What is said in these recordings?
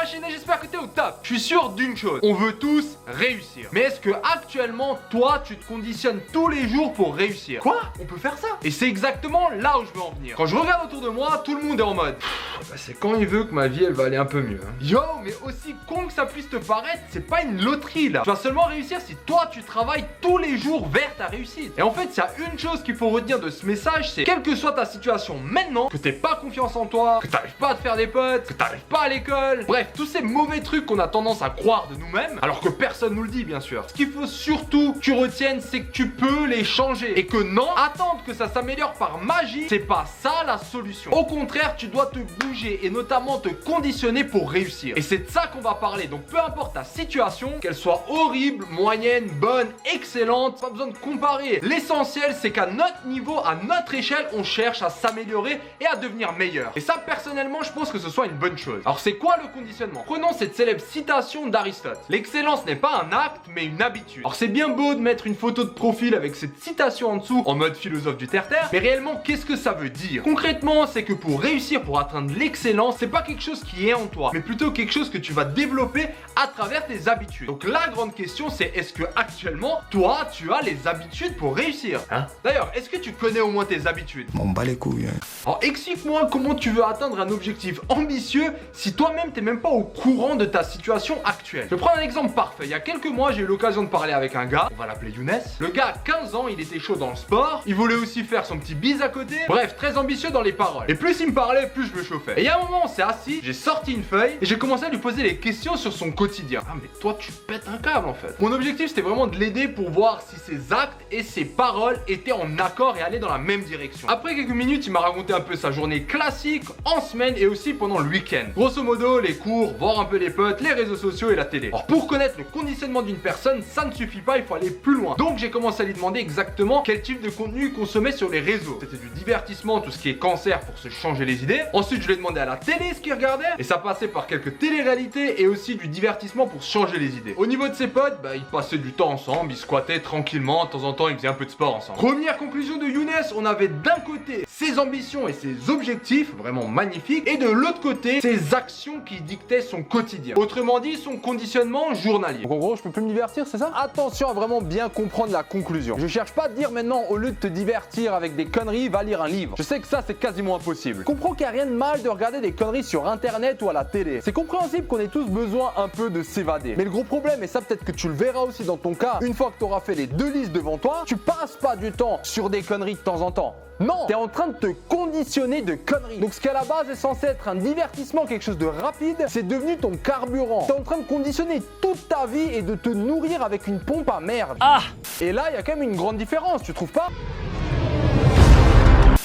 machine et j'espère que t'es au top. Je suis sûr d'une chose, on veut tous réussir. Mais est-ce que actuellement, toi, tu te conditionnes tous les jours pour réussir? Quoi? On peut faire ça? Et c'est exactement là où je veux en venir. Quand je regarde autour de moi, tout le monde est en mode bah c'est quand il veut que ma vie elle va aller un peu mieux. Yo, mais aussi con que ça puisse te paraître, c'est pas une loterie là. Tu vas seulement réussir si toi tu travailles tous les jours vers ta réussite. Et en fait, s'il y a une chose qu'il faut retenir de ce message, c'est quelle que soit ta situation maintenant, que t'aies pas confiance en toi, que t'arrives pas à te faire des potes, que t'arrives pas à l'école, bref, tous ces mauvais trucs qu'on a tendance à croire de nous-mêmes, alors que personne nous le dit bien sûr. Ce qu'il faut surtout que tu retiennes, c'est que tu peux les changer. Et que non, attendre que ça s'améliore par magie, c'est pas ça la solution. Au contraire, tu dois te bouger et notamment te conditionner pour réussir. Et c'est de ça qu'on va parler. Donc peu importe ta situation, qu'elle soit horrible, moyenne, bonne, excellente, pas besoin de comparer. L'essentiel, c'est qu'à notre niveau, à notre échelle, on cherche à s'améliorer et à devenir meilleur. Et ça, personnellement, je pense que ce soit une bonne chose. Alors c'est quoi le conditionnement? Prenons cette célèbre citation d'Aristote. L'excellence n'est pas un acte, mais une habitude. Alors c'est bien beau de mettre une photo de profil avec cette citation en dessous, en mode philosophe du terre-terre, mais réellement, qu'est-ce que ça veut dire? Concrètement, c'est que pour réussir, pour atteindre l'excellence, c'est pas quelque chose qui est en toi, mais plutôt quelque chose que tu vas développer à travers tes habitudes. Donc la grande question, c'est est-ce que actuellement, toi, tu as les habitudes pour réussir? D'ailleurs, est-ce que tu connais au moins tes habitudes? M'en bats les couilles. Alors explique-moi comment tu veux atteindre un objectif ambitieux si toi-même t'es même pas au courant de ta situation actuelle. Je prends un exemple parfait. Il y a quelques mois, j'ai eu l'occasion de parler avec un gars, on va l'appeler Younes. Le gars a 15 ans, il était chaud dans le sport, il voulait aussi faire son petit bise à côté. Bref, très ambitieux dans les paroles. Et plus il me parlait, plus je me chauffais. Et il y a un moment, on s'est assis, j'ai sorti une feuille et j'ai commencé à lui poser des questions sur son quotidien. Ah mais toi tu pètes un câble en fait. Mon objectif c'était vraiment de l'aider pour voir si ses actes et ses paroles étaient en accord et allaient dans la même direction. Après quelques minutes, il m'a raconté un peu sa journée classique en semaine et aussi pendant le week-end. Grosso modo, les cours, voir un peu les potes, les réseaux sociaux et la télé. Alors pour connaître le conditionnement d'une personne, ça ne suffit pas, il faut aller plus loin. Donc j'ai commencé à lui demander exactement quel type de contenu il consommait sur les réseaux. C'était du divertissement, tout ce qui est cancer pour se changer les idées. Ensuite, je lui ai demandé à la télé ce qu'il regardait et ça passait par quelques télé-réalités et aussi du divertissement pour changer les idées. Au niveau de ses potes, bah ils passaient du temps ensemble, ils squattaient tranquillement, de temps en temps ils faisaient un peu de sport ensemble. Première conclusion de Younes, on avait d'un côté ses ambitions et ses objectifs, vraiment magnifiques, et de l'autre côté, ses actions qui dictaient son quotidien. Autrement dit, son conditionnement journalier. Donc en gros, je peux plus me divertir, c'est ça? Attention à vraiment bien comprendre la conclusion. Je cherche pas à te dire maintenant, au lieu de te divertir avec des conneries, va lire un livre. Je sais que ça, c'est quasiment impossible. Comprends qu'il n'y a rien de mal de regarder des conneries sur internet ou à la télé. C'est compréhensible qu'on ait tous besoin un peu de s'évader. Mais le gros problème, et ça peut-être que tu le verras aussi dans ton cas, une fois que tu auras fait les deux listes devant toi, tu passes pas du temps sur des conneries de temps en temps. Non, t'es en train de te conditionner de conneries. Donc ce qui à la base est censé être un divertissement, quelque chose de rapide, c'est devenu ton carburant. T'es en train de conditionner toute ta vie et de te nourrir avec une pompe à merde. Ah! Et là, il y a quand même une grande différence, tu trouves pas?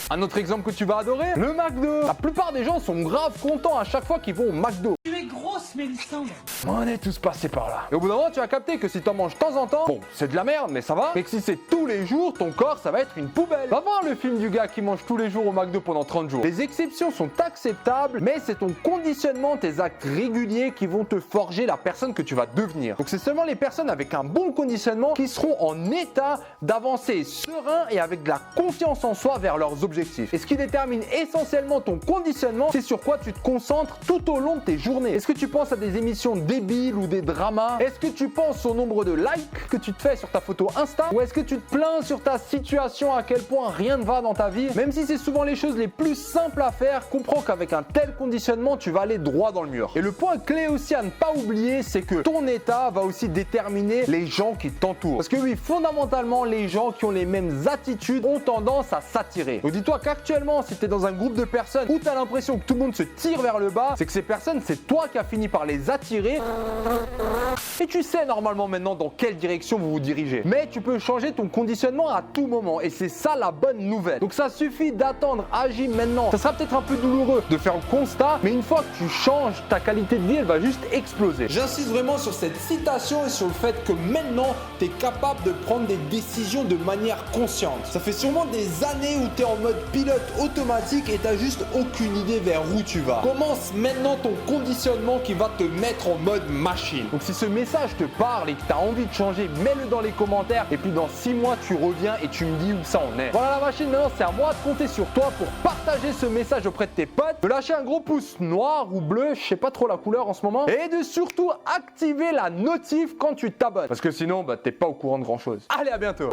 Un autre exemple que tu vas adorer, le McDo. La plupart des gens sont grave contents à chaque fois qu'ils vont au McDo. Tu es grosse, Mélissandre. On est tous passés par là. Et au bout d'un moment, tu vas capter que si t'en manges de temps en temps, bon, c'est de la merde, mais ça va. Mais que si c'est tous les jours, ton corps, ça va être une poubelle. Va voir le film du gars qui mange tous les jours au McDo pendant 30 jours. Les exceptions sont acceptables, mais c'est ton conditionnement, tes actes réguliers qui vont te forger la personne que tu vas devenir. Donc c'est seulement les personnes avec un bon conditionnement qui seront en état d'avancer serein et avec de la confiance en soi vers leurs objectifs. Et ce qui détermine essentiellement ton conditionnement, c'est sur quoi tu te concentres tout au long de tes journées. Est-ce que tu penses à des émissions débiles ou des dramas? Est-ce que tu penses au nombre de likes que tu te fais sur ta photo Insta? Ou est-ce que tu te plains sur ta situation, à quel point rien ne va dans ta vie? Même si c'est souvent les choses les plus simples à faire, comprends qu'avec un tel conditionnement, tu vas aller droit dans le mur. Et le point clé aussi à ne pas oublier, c'est que ton état va aussi déterminer les gens qui t'entourent. Parce que oui, fondamentalement, les gens qui ont les mêmes attitudes ont tendance à s'attirer. Donc dis-toi qu'actuellement, si tu es dans un groupe de personnes où tu as l'impression que tout le monde se tire vers le bas, c'est que ces personnes, c'est toi qui as fini par les attirer. Et tu sais normalement maintenant dans quelle direction vous vous dirigez. Mais tu peux changer ton conditionnement à tout moment. Et c'est ça la bonne nouvelle. Donc ça suffit d'attendre, agis maintenant. Ça sera peut-être un peu douloureux de faire le constat, mais une fois que tu changes, ta qualité de vie, elle va juste exploser. J'insiste vraiment sur cette citation et sur le fait que maintenant, tu es capable de prendre des décisions de manière consciente. Ça fait sûrement des années où tu es en mode pilote automatique et tu n'as juste aucune idée vers où tu vas. Commence maintenant ton conditionnement qui va te mettre en mode machine. Donc si ce message te parle et que tu as envie de changer, mets-le dans les commentaires et puis dans 6 mois tu reviens et tu me dis où ça en est. Voilà la machine, maintenant c'est à moi de compter sur toi pour partager ce message auprès de tes potes, de lâcher un gros pouce noir ou bleu, je sais pas trop la couleur en ce moment, et de surtout activer la notif quand tu t'abonnes. Parce que sinon, bah t'es pas au courant de grand chose. Allez, à bientôt.